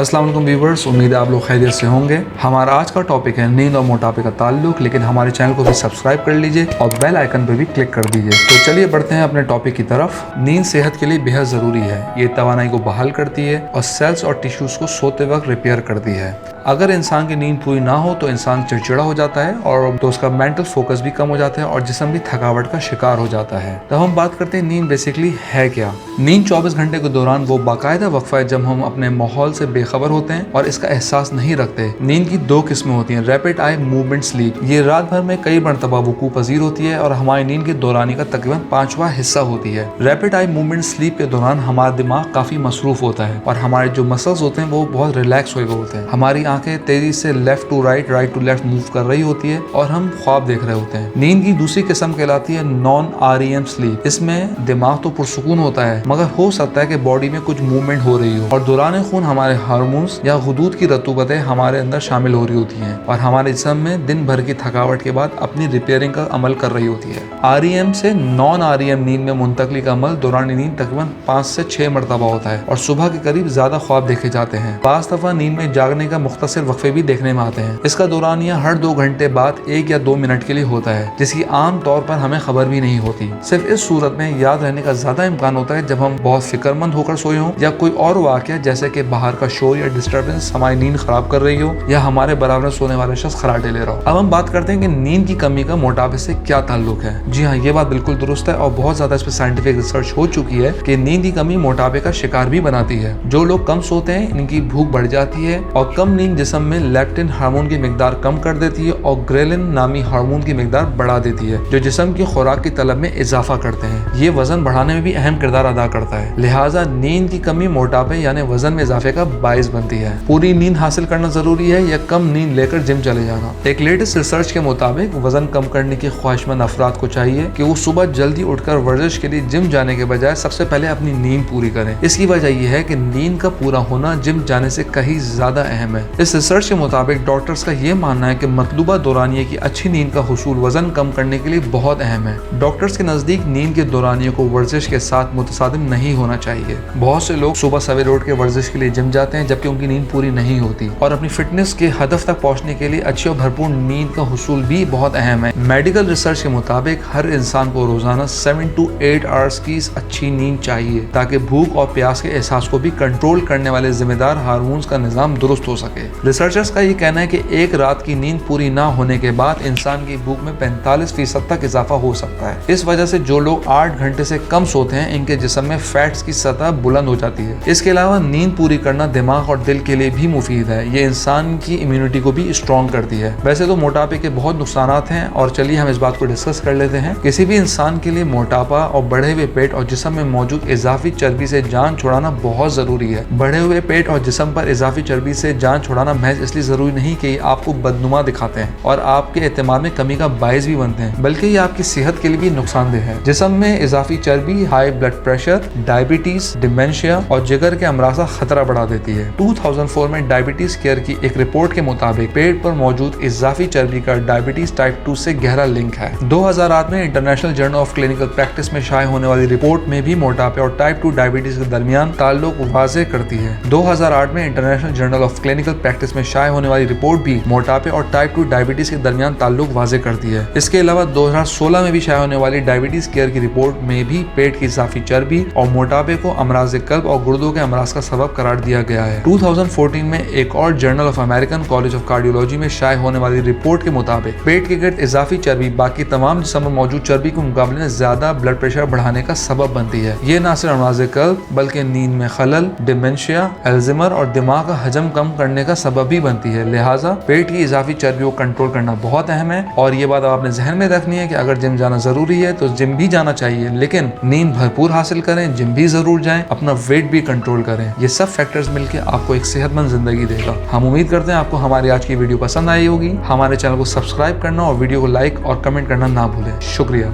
अस्सलाम वालेकुम व्यूवर्स, उम्मीद है आप लोग खैरियत से होंगे। हमारा आज का टॉपिक है नींद और मोटापे का ताल्लुक, लेकिन हमारे चैनल को भी सब्सक्राइब कर लीजिए और बेल आइकन पर भी क्लिक कर दीजिए। तो चलिए बढ़ते हैं अपने टॉपिक की तरफ। नींद सेहत के लिए बेहद ज़रूरी है। ये तवानाई को बहाल करती है और सेल्स और टिश्यूज़ को सोते वक्त रिपेयर करती है। अगर इंसान की नींद पूरी ना हो तो इंसान चिड़चिड़ा हो जाता है और तो उसका मेंटल फोकस भी कम हो जाता है और जिस्म भी थकावट का शिकार हो जाता है। तो हम बात करते हैं नींद बेसिकली है क्या। नींद 24 घंटे के दौरान वो बाकायदा वक्फा है जब हम अपने माहौल से बेखबर होते हैं और इसका एहसास नहीं रखते। नींद की दो किस्में होती हैं, रैपिड आई मूवमेंट स्लीप। ये रात भर में कई मरतबा वकूअ पजीर होती है और हमारी नींद के दौरानी का तकरीबन 5वां हिस्सा होती है। रैपिड आई मूवमेंट स्लीप के दौरान हमारा दिमाग काफी मसरूफ होता है और हमारे जो मसल्स होते हैं वो बहुत रिलैक्स हुए होते हैं। हमारी आंखें तेजी से left to right, right to left move कर रही होती है और हम ख्वाब देख रहे होते हैं। नींद की दूसरी किस्म कहलाती है नॉन REM स्लीप। इसमें दिमाग तो पुरसुकून होता है मगर हो सकता है कि बॉडी में कुछ मूवमेंट हो रही हो और दौरान खून हमारे हार्मोन्स या गुदूद की रतूबतें हमारे अंदर शामिल हो रही होती हैं और हमारे जिस्म में दिन भर की थकावट के बाद अपनी रिपेयरिंग का अमल कर रही होती है। REM से नॉन REM नींद में मुंतकली का अमल दौरान नींद तकरीबन 5 से 6 मरतबा होता है और सुबह के करीब ज्यादा ख्वाब देखे जाते हैं। बाज़ दफा नींद में जागने का मुख्तसर वक्फे भी देखने में आते हैं। इसका दौरानिया हर 2 घंटे बाद 1 या 2 मिनट के लिए होता है, जिसकी आम तौर पर हमें खबर भी नहीं होती। सिर्फ इस सूरत में याद रहने का ज्यादा इम्कान होता है जब हम बहुत फिक्रमंद होकर सोए हों या कोई और वाक़या जैसे कि बाहर का शोर या डिस्टर्बेंस हमारी नींद खराब कर रही हो या हमारे बराबर सोने वाले शख्स खराटे ले रहा हो। अब हम बात करते हैं कि नींद की कमी का मोटापे से क्या ताल्लुक है। जी हाँ, ये बात बिल्कुल दुरुस्त है और बहुत ज्यादा इस पर साइंटिफिक रिसर्च हो चुकी है कि नींद की कमी मोटापे का शिकार भी बनाती है। जो लोग कम सोते हैं इनकी भूख बढ़ जाती है और कम नींद जिस्म में लैक्टिन हार्मोन की मिकदार कम कर देती है और ग्रेलिन नामी हार्मोन की मिकदार बढ़ा देती है जो जिस्म की खुराक की तलब में इजाफा करते हैं। ये वजन बढ़ाने में भी अहम किरदार अदा करता है। लिहाजा नींद की कमी मोटापे यानी वजन में इजाफे का बाइस बनती है। पूरी नींद हासिल करना जरूरी है या कम नींद लेकर जिम चले जाना। एक लेटेस्ट रिसर्च के मुताबिक वजन कम करने की ख्वाहिशमंद अफराद को चाहिए कि वो सुबह जल्दी उठकर वर्जिश के लिए जिम जाने के बजाय सबसे पहले अपनी नींद पूरी करें। इसकी वजह यह है कि नींद का पूरा होना जिम जाने से कहीं ज्यादा अहम है। इस रिसर्च के मुताबिक डॉक्टर्स का ये मानना है कि मतलूबा दौरानिये की अच्छी नींद का हुसूल वजन कम करने के लिए बहुत अहम है। डॉक्टर्स के नजदीक नींद के दौरानिये को वर्जिश के साथ मुतसादिम नहीं होना चाहिए। बहुत से लोग सुबह सवेरे उठ के वर्जिश के लिए जिम जाते हैं जबकि उनकी नींद पूरी नहीं होती और अपनी फिटनेस के हदफ तक पहुंचने के लिए अच्छी और भरपूर नींद का हुसूल भी बहुत अहम है। मेडिकल रिसर्च के मुताबिक हर इंसान को रोजाना 7 to 8 आवर्स की अच्छी नींद चाहिए ताकि भूख और प्यास के एहसास को भी कंट्रोल करने वाले जिम्मेदार हार्मोन्स का निजाम दुरुस्त हो सके। रिसर्चर्स का ये कहना है कि एक रात की नींद पूरी ना होने के बाद इंसान की भूख में 45% तक इजाफा हो सकता है। इस वजह से जो लोग 8 घंटे से कम सोते हैं इनके जिस्म में फैट्स की सतह बुलंद हो जाती है। इसके अलावा नींद पूरी करना दिमाग और दिल के लिए भी मुफीद है। ये इंसान की इम्यूनिटी को भी स्ट्रॉन्ग करती है। वैसे तो मोटापे के बहुत नुकसानात हैं और चलिए हम इस बात को डिस्कस कर लेते हैं। किसी भी इंसान के लिए मोटापा और बढ़े हुए पेट और जिस्म में मौजूद इजाफी चर्बी से जान छुड़ाना बहुत जरूरी है। बढ़े हुए पेट और जिस्म पर इजाफी चर्बी से जान छुड़ाना महज इसलिए जरूरी नहीं कि आपको बदनुमा दिखाते हैं और आपके एतमाद में कमी का बायस भी बनते हैं, बल्कि ये आपकी सेहत के लिए भी नुकसानदेह है। जिस्म में इजाफी चर्बी high blood pressure, diabetes, dementia और जिगर के अमराज का खतरा बढ़ा देती है। 2004 में डायबिटीज केयर की एक रिपोर्ट के मुताबिक पेट पर मौजूद इजाफी चर्बी का डायबिटीज टाइप 2 से गहरा लिंक है। 2008 में international journal of clinical practice में शाये होने वाली रिपोर्ट में भी मोटापे और टाइप 2 डायबिटीज के दरमियान ताल्लुक वाज़ेह करती है। 2008 में international journal of clinical practice में शाये होने वाली रिपोर्ट भी मोटापे और टाइप 2 डायबिटीज के दरमियान ताल्लुक वाज़ेह करती है। इसके अलावा 2016 में भी शाये होने वाली डायबिटीज केयर की रिपोर्ट में भी पेट की इजाफी चर्बी और मोटापे को अमराज कल्ब और गुर्दों के अमराज का सबब करार दिया गया है। 2014 में एक और journal of American college of cardiology में शाये होने वाली रिपोर्ट के मुताबिक पेट के गिर्द इजाफी चर्बी बाकी तमाम जिस्म में मौजूद चर्बी के मुकाबले में ज्यादा ब्लड प्रेशर बढ़ाने का सबब बनती है। ये न सिर्फ अमराज कल्ब बल्कि नींद में खलल, डिमेंशिया, अल्जाइमर और दिमाग का हजम कम करने का सबब भी बनती है। लिहाजा पेट की इजाफी चर्बी को कंट्रोल करना बहुत अहम है और ये बात आपने जहन में रखनी है कि अगर जिम जाना जरूरी है तो जिम भी जाना चाहिए, लेकिन नींद भरपूर हासिल करें, जिम भी जरूर जाएं, अपना वेट भी कंट्रोल करें। ये सब फैक्टर्स मिलकर आपको एक सेहतमंद जिंदगी देगा। हम उम्मीद करते हैं आपको हमारी आज की वीडियो पसंद आई होगी। हमारे चैनल को सब्सक्राइब करना और वीडियो को लाइक और कमेंट करना ना भूलें। शुक्रिया।